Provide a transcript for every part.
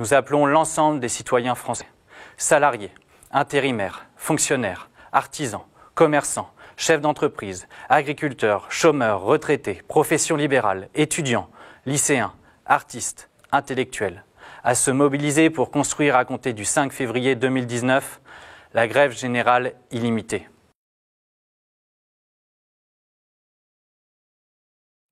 Nous appelons l'ensemble des citoyens français, salariés, intérimaires, fonctionnaires, artisans, commerçants, chefs d'entreprise, agriculteurs, chômeurs, retraités, professions libérales, étudiants, lycéens, artistes, intellectuels, à se mobiliser pour construire à compter du 5 février 2019 la grève générale illimitée.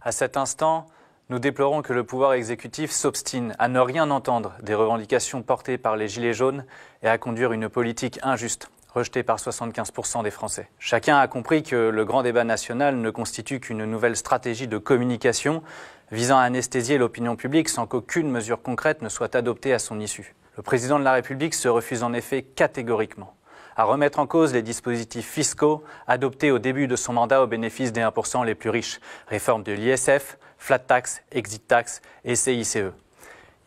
À cet instant, nous déplorons que le pouvoir exécutif s'obstine à ne rien entendre des revendications portées par les Gilets jaunes et à conduire une politique injuste, rejetée par 75% des Français. Chacun a compris que le grand débat national ne constitue qu'une nouvelle stratégie de communication visant à anesthésier l'opinion publique sans qu'aucune mesure concrète ne soit adoptée à son issue. Le président de la République se refuse en effet catégoriquement à remettre en cause les dispositifs fiscaux adoptés au début de son mandat au bénéfice des 1% les plus riches, réforme de l'ISF, flat tax, exit tax et CICE.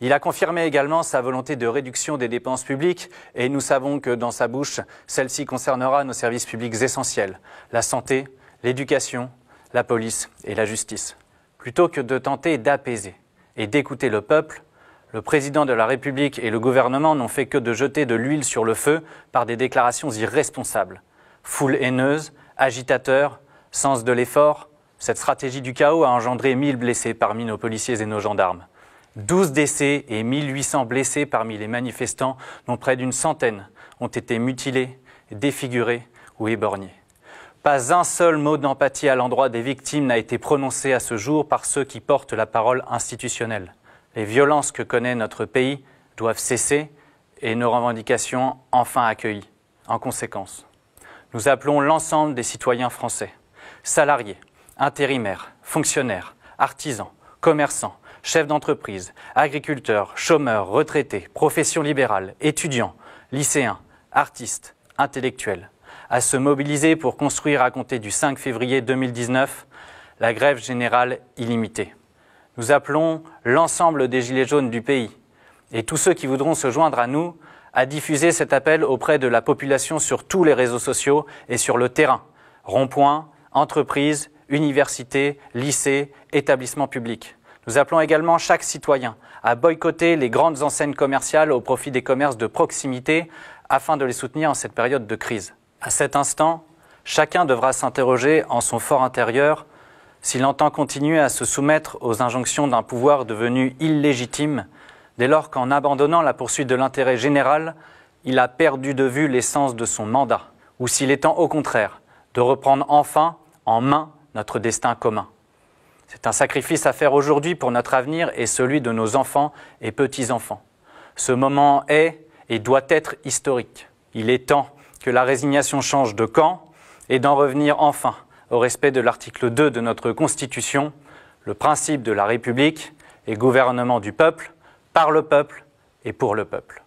Il a confirmé également sa volonté de réduction des dépenses publiques et nous savons que dans sa bouche, celle-ci concernera nos services publics essentiels, la santé, l'éducation, la police et la justice. Plutôt que de tenter d'apaiser et d'écouter le peuple, le président de la République et le gouvernement n'ont fait que de jeter de l'huile sur le feu par des déclarations irresponsables. Foule haineuse, agitateurs, sens de l'effort, cette stratégie du chaos a engendré 1000 blessés parmi nos policiers et nos gendarmes. 12 décès et 1800 blessés parmi les manifestants, dont près d'une centaine ont été mutilés, défigurés ou éborgnés. Pas un seul mot d'empathie à l'endroit des victimes n'a été prononcé à ce jour par ceux qui portent la parole institutionnelle. Les violences que connaît notre pays doivent cesser et nos revendications enfin accueillies. En conséquence, nous appelons l'ensemble des citoyens français, salariés, intérimaires, fonctionnaires, artisans, commerçants, chefs d'entreprise, agriculteurs, chômeurs, retraités, professions libérales, étudiants, lycéens, artistes, intellectuels, à se mobiliser pour construire à compter du 5 février 2019 la grève générale illimitée. Nous appelons l'ensemble des Gilets jaunes du pays et tous ceux qui voudront se joindre à nous à diffuser cet appel auprès de la population sur tous les réseaux sociaux et sur le terrain, ronds-points, entreprises, universités, lycées, établissements publics. Nous appelons également chaque citoyen à boycotter les grandes enseignes commerciales au profit des commerces de proximité afin de les soutenir en cette période de crise. À cet instant, chacun devra s'interroger en son fort intérieur s'il entend continuer à se soumettre aux injonctions d'un pouvoir devenu illégitime, dès lors qu'en abandonnant la poursuite de l'intérêt général, il a perdu de vue l'essence de son mandat, ou s'il est temps au contraire de reprendre enfin en main notre destin commun. C'est un sacrifice à faire aujourd'hui pour notre avenir et celui de nos enfants et petits-enfants. Ce moment est et doit être historique. Il est temps que la résignation change de camp et d'en revenir enfin au respect de l'article 2 de notre Constitution, le principe de la République et gouvernement du peuple, par le peuple et pour le peuple.